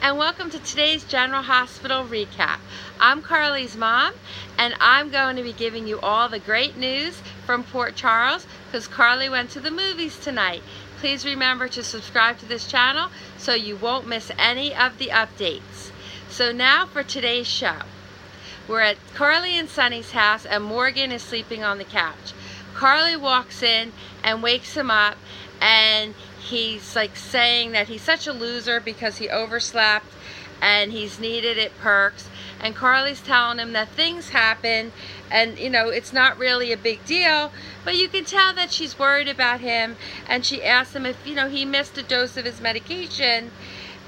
and welcome to today's General Hospital recap. I'm Carly's mom, and I'm going to be giving you all the great news from Port Charles because Carly went to the movies tonight. Please remember to subscribe to this channel so you won't miss any of the updates. So now for today's show. We're at Carly and Sonny's house and Morgan is sleeping on the couch. Carly walks in and wakes him up, and he's like saying that he's such a loser because he overslept and he's needed at Perks. And Carly's telling him that things happen and it's not really a big deal, but you can tell that she's worried about him. And she asks him if he missed a dose of his medication,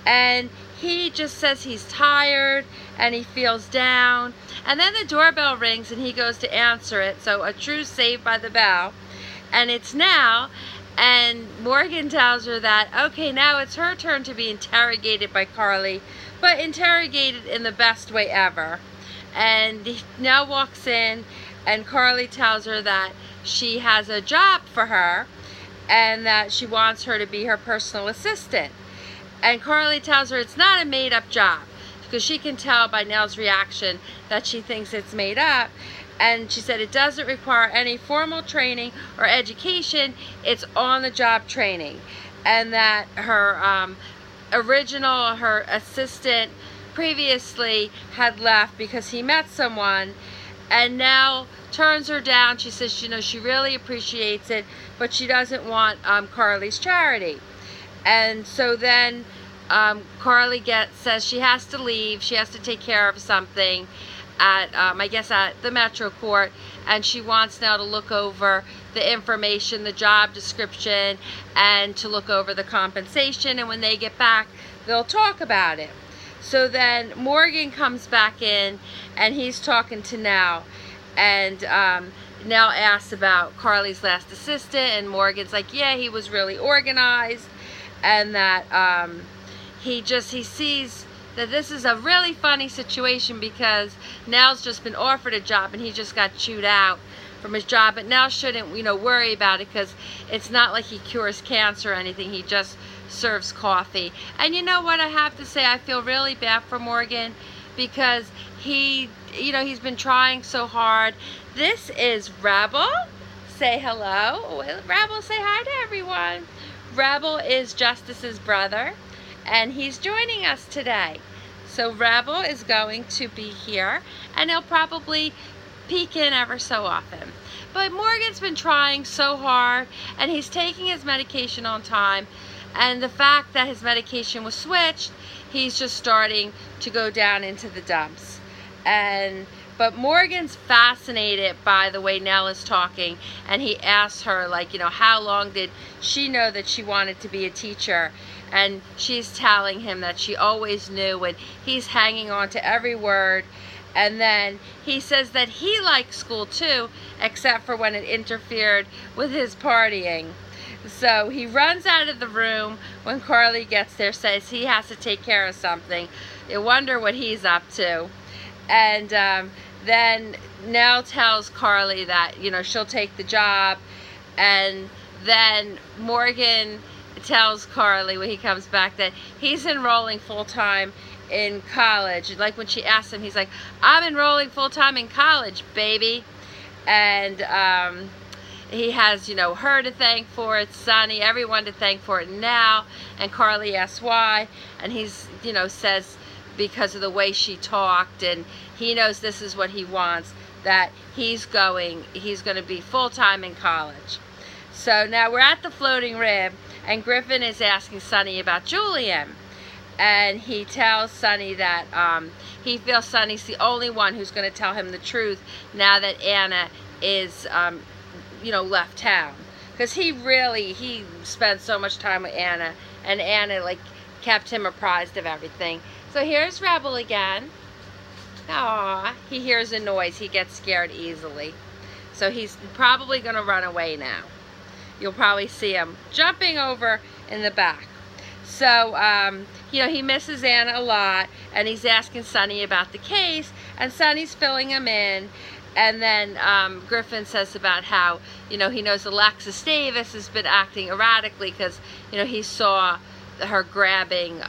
and he just says he's tired and he feels down. And then the doorbell rings and he goes to answer it, so a true save by the bell. And it's Nell, and Morgan tells her that, okay, now it's her turn to be interrogated by Carly, but interrogated in the best way ever. And Nell walks in and Carly tells her that she has a job for her and that she wants her to be her personal assistant. And Carly tells her it's not a made-up job, because she can tell by Nell's reaction that she thinks it's made up. And she said it doesn't require any formal training or education, it's on-the-job training. And that her her assistant previously had left because he met someone, and Nell turns her down. She says she really appreciates it, but she doesn't want Carly's charity. And so then Carly says she has to leave. She has to take care of something at, I guess, at the Metro Court. And she wants Nell to look over the information, the job description, and to look over the compensation. And when they get back, they'll talk about it. So then Morgan comes back in, and he's talking to Nell. And Nell asks about Carly's last assistant, and Morgan's like, yeah, he was really organized. And that he sees that this is a really funny situation because Nell's just been offered a job and he just got chewed out from his job. But Nell shouldn't worry about it because it's not like he cures cancer or anything. He just serves coffee. And you know what I have to say? I feel really bad for Morgan because he's been trying so hard. This is Rebel. Say hello. Rebel, say hi to everyone. Rebel is Justice's brother, and he's joining us today. So Rebel is going to be here, and he'll probably peek in ever so often. But Morgan's been trying so hard, and he's taking his medication on time, and the fact that his medication was switched, he's just starting to go down into the dumps. But Morgan's fascinated by the way Nell is talking, and he asks her, how long did she know that she wanted to be a teacher? And she's telling him that she always knew, and he's hanging on to every word. And then he says that he likes school too, except for when it interfered with his partying. So he runs out of the room when Carly gets there, says he has to take care of something. You wonder what he's up to. And then Nell tells Carly that, she'll take the job. And then Morgan tells Carly when he comes back that he's enrolling full-time in college. Like when she asks him, he's like, I'm enrolling full-time in college, baby. And he has, her to thank for it, Sonny, everyone to thank for it now. And Carly asks why. And he's, says, because of the way she talked, and he knows this is what he wants, that he's going to be full-time in college. So now we're at the Floating Rib, and Griffin is asking Sonny about Julian, and he tells Sonny that he feels Sonny's the only one who's going to tell him the truth now that Anna is left town, because he spent so much time with Anna, and Anna kept him apprised of everything. So here's Rebel again. Aww, he hears a noise. He gets scared easily. So he's probably going to run away now. You'll probably see him jumping over in the back. So, he misses Anna a lot, and he's asking Sonny about the case, and Sonny's filling him in. And then Griffin says about how, he knows Alexis Davis has been acting erratically because, he saw her grabbing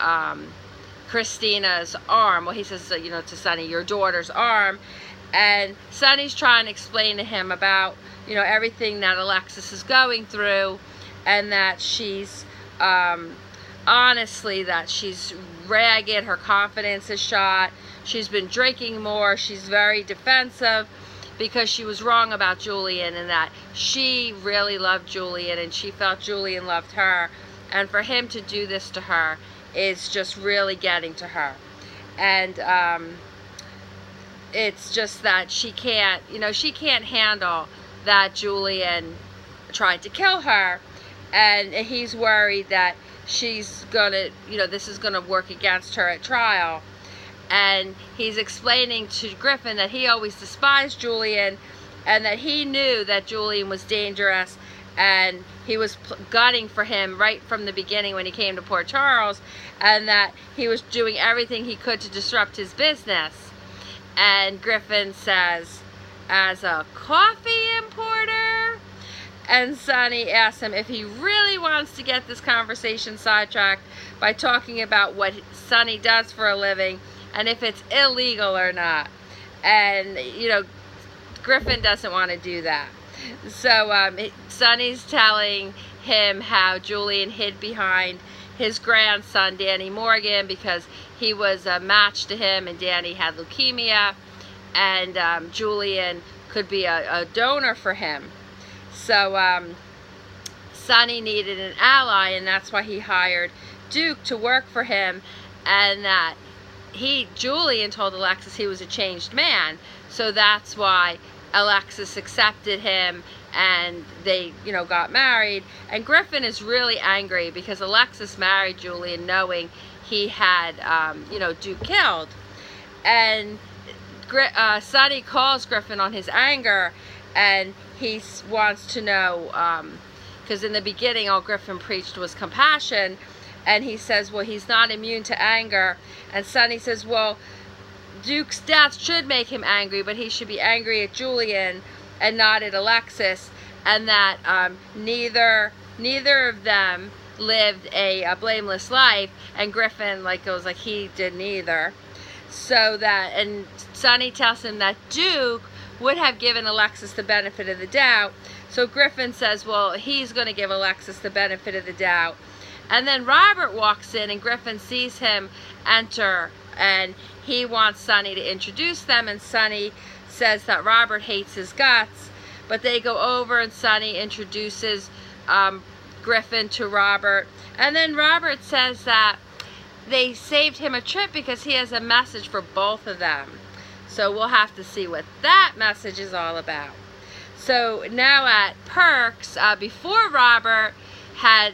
Christina's arm. Well, he says, you know, to Sonny, your daughter's arm. And Sonny's trying to explain to him about, you know, everything that Alexis is going through, and that she's, honestly, that she's ragged, her confidence is shot, she's been drinking more, she's very defensive because she was wrong about Julian, and that she really loved Julian and she felt Julian loved her, and for him to do this to her is just really getting to her. And it's just that she can't, you know, she can't handle that Julian tried to kill her, and he's worried that she's gonna, you know, this is gonna work against her at trial. And he's explaining to Griffin that he always despised Julian, and that he knew that Julian was dangerous, and he was gunning for him right from the beginning when he came to Port Charles, and that he was doing everything he could to disrupt his business. And Griffin says, as a coffee importer? And Sonny asks him if he really wants to get this conversation sidetracked by talking about what Sonny does for a living and if it's illegal or not. And, you know, Griffin doesn't want to do that. So Sonny's telling him how Julian hid behind his grandson, Danny Morgan, because he was a match to him and Danny had leukemia, and Julian could be a donor for him. So Sonny needed an ally, and that's why he hired Duke to work for him, and that Julian told Alexis he was a changed man, so that's why Alexis accepted him and they, you know, got married. And Griffin is really angry because Alexis married Julian knowing he had, you know, Duke killed. And Sonny calls Griffin on his anger, and he wants to know, because in the beginning all Griffin preached was compassion, and he says, well, he's not immune to anger. And Sonny says, well, Duke's death should make him angry, but he should be angry at Julian and not at Alexis, and that neither of them lived a blameless life. And Griffin goes like he did neither. So that, and Sonny tells him that Duke would have given Alexis the benefit of the doubt. So Griffin says, well, he's going to give Alexis the benefit of the doubt. And then Robert walks in, and Griffin sees him enter, and he wants Sonny to introduce them, and Sonny says that Robert hates his guts. But they go over, and Sonny introduces Griffin to Robert. And then Robert says that they saved him a trip because he has a message for both of them. So we'll have to see what that message is all about. So now at Perks, before Robert had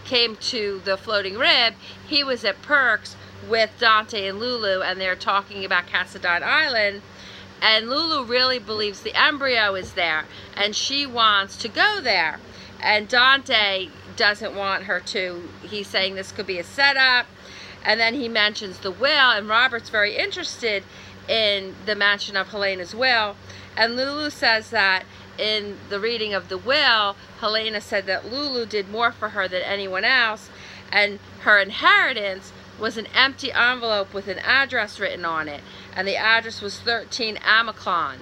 came to the Floating Rib, he was at Perks with Dante and Lulu, and they're talking about Cassadine Island. And Lulu really believes the embryo is there, and she wants to go there. And Dante doesn't want her to. He's saying this could be a setup. And then he mentions the will, and Robert's very interested in the mention of Helena's will. And Lulu says that in the reading of the will, Helena said that Lulu did more for her than anyone else, and her inheritance was an empty envelope with an address written on it, and the address was 13 Amaclon.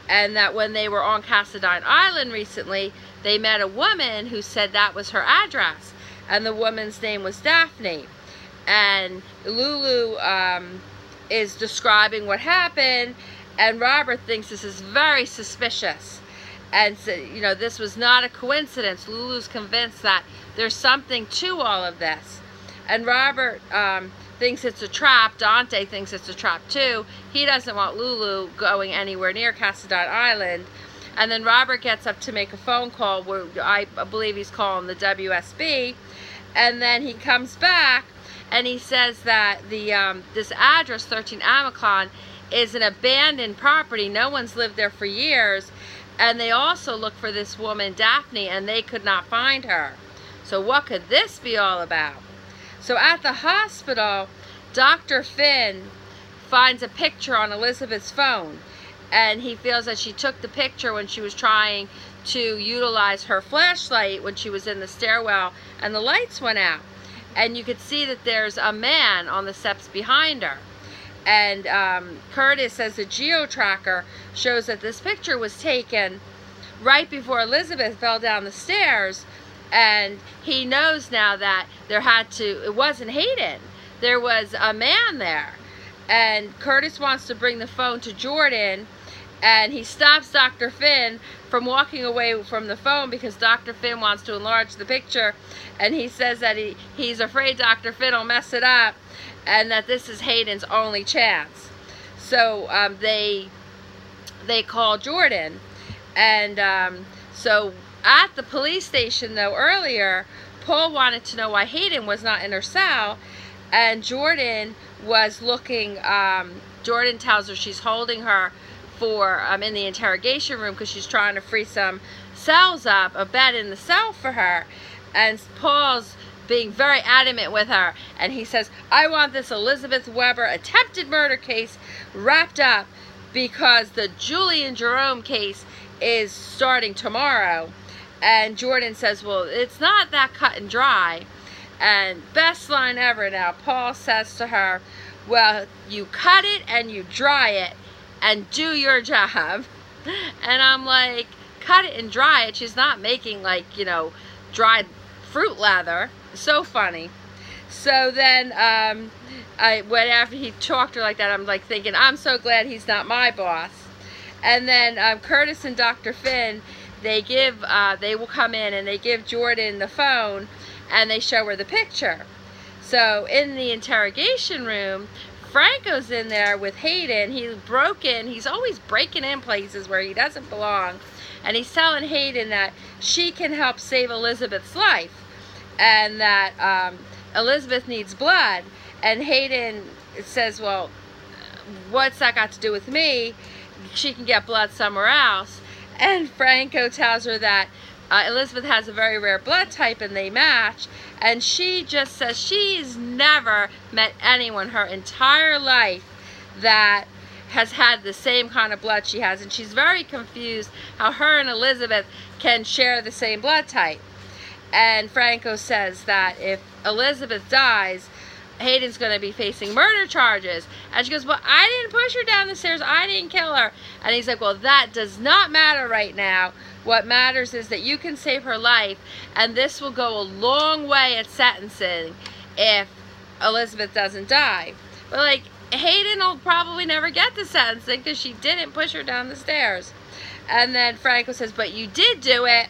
And that when they were on Cassadine Island recently, they met a woman who said that was her address, and the woman's name was Daphne. And Lulu is describing what happened, and Robert thinks this is very suspicious. And so, you know, this was not a coincidence. Lulu's convinced that there's something to all of this. And Robert thinks it's a trap. Dante thinks it's a trap too. He doesn't want Lulu going anywhere near Cassadine Island. And then Robert gets up to make a phone call where I believe he's calling the WSB. And then he comes back and he says that the this address, 13 Amaclon, is an abandoned property. No one's lived there for years. And they also looked for this woman, Daphne, and they could not find her. So what could this be all about? So at the hospital, Dr. Finn finds a picture on Elizabeth's phone, and he feels that she took the picture when she was trying to utilize her flashlight when she was in the stairwell and the lights went out. and you could see that there's a man on the steps behind her. And Curtis says the geo-tracker shows that this picture was taken right before Elizabeth fell down the stairs, and he knows now that it wasn't Hayden. There was a man there. And Curtis wants to bring the phone to Jordan, and he stops Dr. Finn from walking away from the phone because Dr. Finn wants to enlarge the picture, and he says that he's afraid Dr. Finn will mess it up and that this is Hayden's only chance. So they call Jordan, and so at the police station, though, earlier, Paul wanted to know why Hayden was not in her cell, and Jordan was looking, Jordan tells her she's holding her for in the interrogation room because she's trying to free some cells up, a bed in the cell for her, and Paul's being very adamant with her, and he says, I want this Elizabeth Weber attempted murder case wrapped up because the Julian Jerome case is starting tomorrow. And Jordan says, well, it's not that cut and dry. And best line ever now, Paul says to her, well, you cut it and you dry it and do your job. And I'm like, cut it and dry it? She's not making, like, you know, dried fruit leather. So funny. So then after he talked to her like that, I'm like thinking, I'm so glad he's not my boss. And then Curtis and Dr. Finn, they will come in and they give Jordan the phone and they show her the picture. So in the interrogation room, Franco's in there with Hayden. He's always breaking in places where he doesn't belong. And he's telling Hayden that she can help save Elizabeth's life and that Elizabeth needs blood. And Hayden says, well, what's that got to do with me? She can get blood somewhere else. And Franco tells her that Elizabeth has a very rare blood type and they match. And she just says she's never met anyone her entire life that has had the same kind of blood she has. And she's very confused how her and Elizabeth can share the same blood type. And Franco says that if Elizabeth dies, Hayden's going to be facing murder charges. And she goes, well, I didn't push her down the stairs. I didn't kill her. And he's like, well, that does not matter right now. What matters is that you can save her life. And this will go a long way at sentencing if Elizabeth doesn't die. But, like, Hayden will probably never get the sentencing because she didn't push her down the stairs. And then Franco says, but you did do it.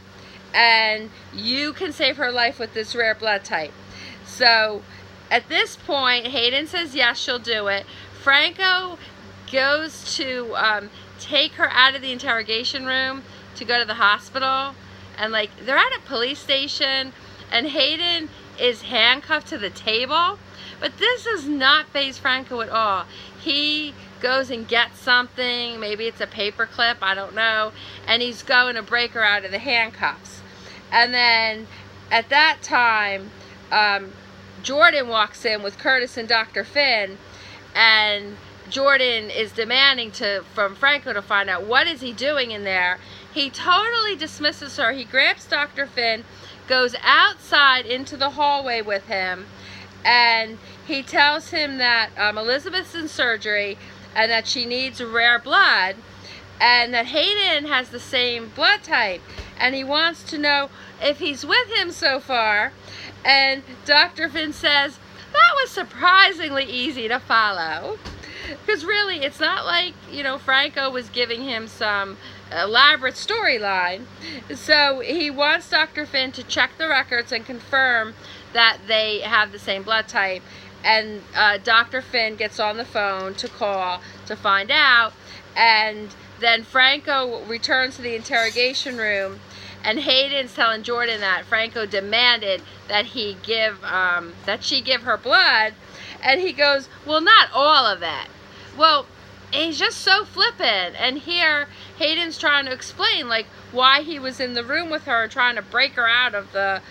And you can save her life with this rare blood type. So at this point, Hayden says yes, she'll do it. Franco goes to take her out of the interrogation room to go to the hospital. And, like, they're at a police station, and Hayden is handcuffed to the table. But this does not faze Franco at all. He goes and gets something, maybe it's a paper clip, I don't know, and he's going to break her out of the handcuffs. And then at that time, Jordan walks in with Curtis and Dr. Finn, and Jordan is demanding from Franco to find out what is he doing in there. He totally dismisses her. He grabs Dr. Finn, goes outside into the hallway with him, and he tells him that Elizabeth's in surgery and that she needs rare blood, and that Hayden has the same blood type, and he wants to know if he's with him so far. And Dr. Finn says, that was surprisingly easy to follow. Because really, it's not like, you know, Franco was giving him some elaborate storyline. So he wants Dr. Finn to check the records and confirm that they have the same blood type. And Dr. Finn gets on the phone to call to find out. And then Franco returns to the interrogation room, and Hayden's telling Jordan that Franco demanded that she give her blood. And he goes, well, not all of it. Well, he's just so flippant. And here, Hayden's trying to explain, like, why he was in the room with her, trying to break her out of the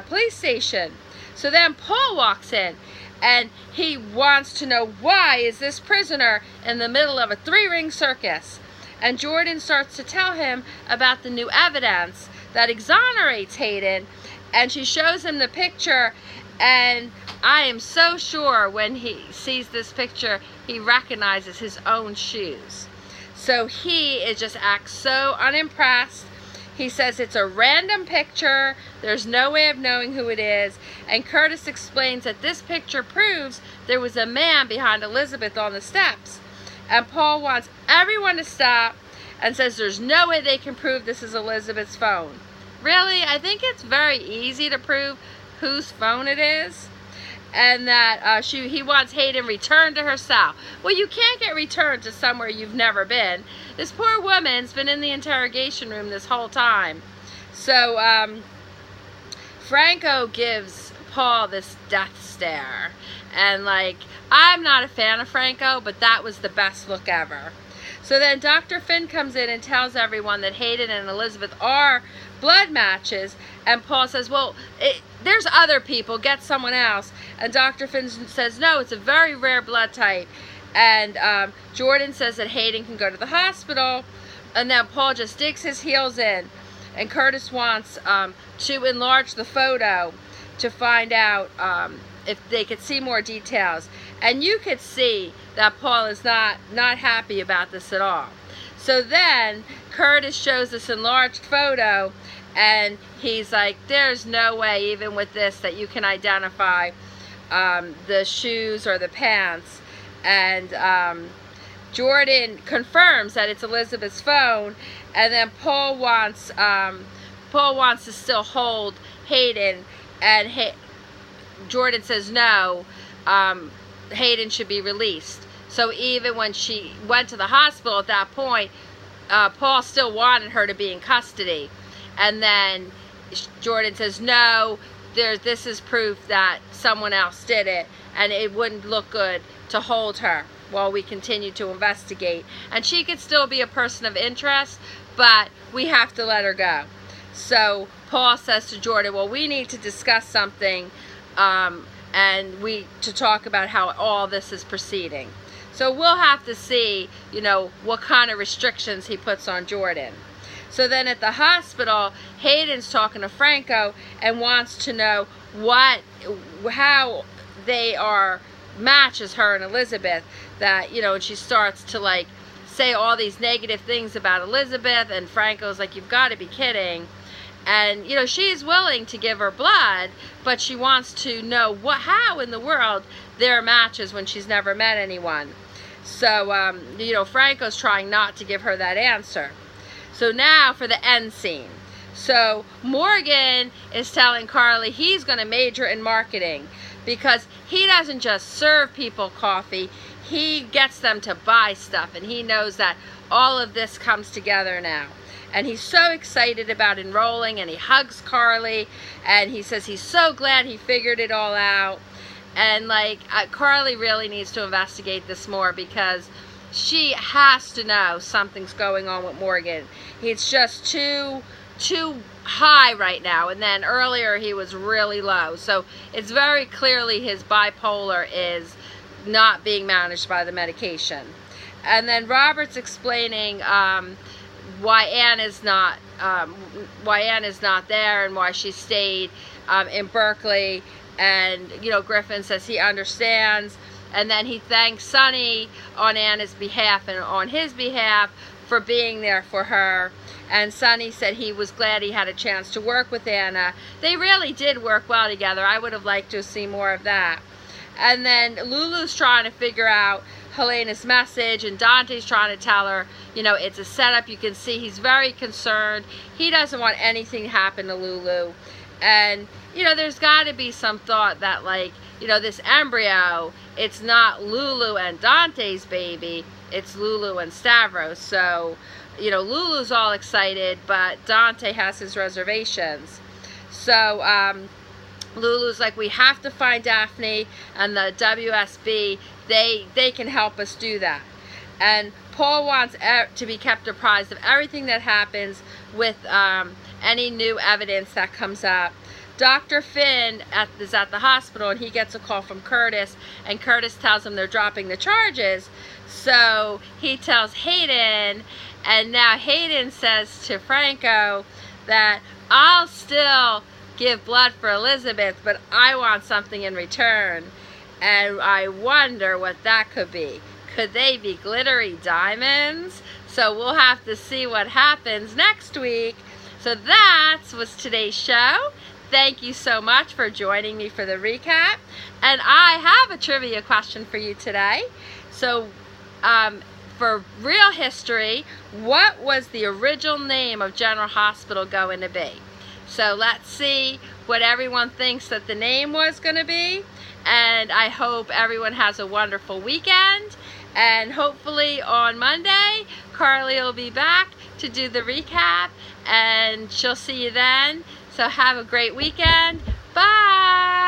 police station. So then Paul walks in, and he wants to know, why is this prisoner in the middle of a 3-ring circus? And Jordan starts to tell him about the new evidence that exonerates Hayden, and she shows him the picture, And I am so sure when he sees this picture, he recognizes his own shoes. So he just acts so unimpressed. He says it's a random picture. There's no way of knowing who it is. And Curtis explains that this picture proves there was a man behind Elizabeth on the steps. And Paul wants everyone to stop and says there's no way they can prove this is Elizabeth's phone. Really? I think it's very easy to prove whose phone it is. And that he wants Hayden returned to her cell. Well, you can't get returned to somewhere you've never been. This poor woman's been in the interrogation room this whole time. So Franco gives Paul this death stare. And like, I'm not a fan of Franco, but that was the best look ever. So then Dr. Finn comes in and tells everyone that Hayden and Elizabeth are blood matches. And Paul says, well, there's other people, get someone else. And Dr. Finn says, no, it's a very rare blood type. And Jordan says that Hayden can go to the hospital. And then Paul just digs his heels in. And Curtis wants to enlarge the photo to find out if they could see more details. And you could see that Paul is not happy about this at all. So then Curtis shows this enlarged photo, and he's like, there's no way, even with this, that you can identify the shoes or the pants. And Jordan confirms that it's Elizabeth's phone, and then Paul wants to still hold Hayden, and Jordan says no, Hayden should be released. So even when she went to the hospital at that point, Paul still wanted her to be in custody. And then Jordan says, no, this is proof that someone else did it, and it wouldn't look good to hold her while we continue to investigate. And she could still be a person of interest, but we have to let her go. So Paul says to Jordan, well, we need to discuss something and to talk about how all this is proceeding. So we'll have to see, what kind of restrictions he puts on Jordan. So then at the hospital, Hayden's talking to Franco and wants to know how they are matches, her and Elizabeth. That, and she starts to say all these negative things about Elizabeth, and Franco's like, you've got to be kidding. And, she's willing to give her blood, but she wants to know how in the world they're matches when she's never met anyone. So, Franco's trying not to give her that answer. So now for the end scene. So Morgan is telling Carly he's going to major in marketing because he doesn't just serve people coffee, he gets them to buy stuff, and he knows that all of this comes together now. And he's so excited about enrolling, and he hugs Carly, and he says he's so glad he figured it all out. And Carly really needs to investigate this more because she has to know something's going on with Morgan. He's just too high right now, and then earlier he was really low. So it's very clearly his bipolar is not being managed by the medication. And then Robert's explaining why Anne is not there and why she stayed in Berkeley. And Griffin says he understands, and then he thanks Sonny on Anna's behalf and on his behalf for being there for her. And Sonny said he was glad he had a chance to work with Anna. They really did work well together. I would have liked to see more of that. And then Lulu's trying to figure out Helena's message, and Dante's trying to tell her, it's a setup. You can see he's very concerned. He doesn't want anything to happen to Lulu. And, there's got to be some thought that, this embryo, it's not Lulu and Dante's baby, it's Lulu and Stavros. So, Lulu's all excited, but Dante has his reservations. So, Lulu's like, we have to find Daphne, and the WSB, they can help us do that. And Paul wants to be kept apprised of everything that happens with any new evidence that comes up. Dr. Finn is at the hospital, and he gets a call from Curtis, and Curtis tells him they're dropping the charges. So he tells Hayden, and now Hayden says to Franco that I'll still give blood for Elizabeth, but I want something in return. And I wonder what that could be. Could they be glittery diamonds? So we'll have to see what happens next week. So that was today's show. Thank you so much for joining me for the recap. And I have a trivia question for you today. So for real history, what was the original name of General Hospital going to be? So let's see what everyone thinks that the name was going to be. And I hope everyone has a wonderful weekend. And hopefully on Monday, Carly will be back to do the recap. And she'll see you then. So have a great weekend. Bye!